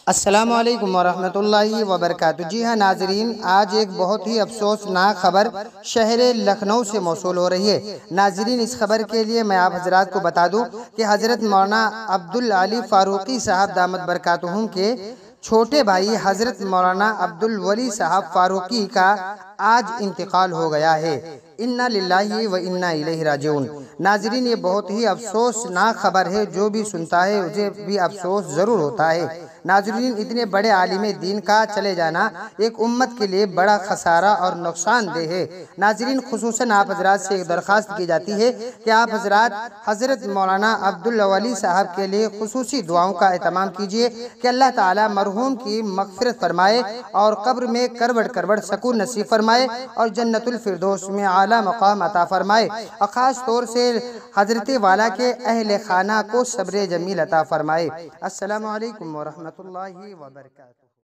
السلام علیکم ورحمۃ اللہ وبرکاتہ۔ جی ہاں ناظرین، آج ایک بہت ہی افسوسناک خبر شہر لکھنؤ سے موصول ہو رہی ہے۔ ناظرین، اس خبر کے لیے میں آپ حضرات کو بتا دوں کہ حضرت مولانا عبدالعلی فاروقی صاحب دامت برکاتہم کے چھوٹے بھائی حضرت مولانا عبدالولی صاحب فاروقی کا آج انتقال ہو گیا ہے۔ انا للہ و انا الیہ راجعون۔ ناظرین، یہ بہت ہی افسوسناک خبر ہے۔ جو بھی سنتا ہے اسے بھی افسوس ضرور ہوتا ہے۔ ناظرین، اتنے بڑے عالم دین کا چلے جانا ایک امت کے لیے بڑا خسارہ اور نقصان دہ ہے۔ ناظرین، خصوصاً آپ حضرات سے ایک درخواست کی جاتی ہے کہ آپ حضرات حضرت مولانا عبدالولی صاحب کے لیے خصوصی دعاؤں کا اہتمام کیجئے کہ اللہ تعالیٰ مرحوم کی مغفرت فرمائے اور قبر میں کروڑ کروڑ سکون نصیب فرمائے اور جنت الفردوس میں اعلیٰ مقام عطا فرمائے، اور خاص طور سے حضرت والا کے اہل خانہ کو صبر جمیل عطا فرمائے۔ السلام علیکم ورحمۃ اللہ وبرکاتہ۔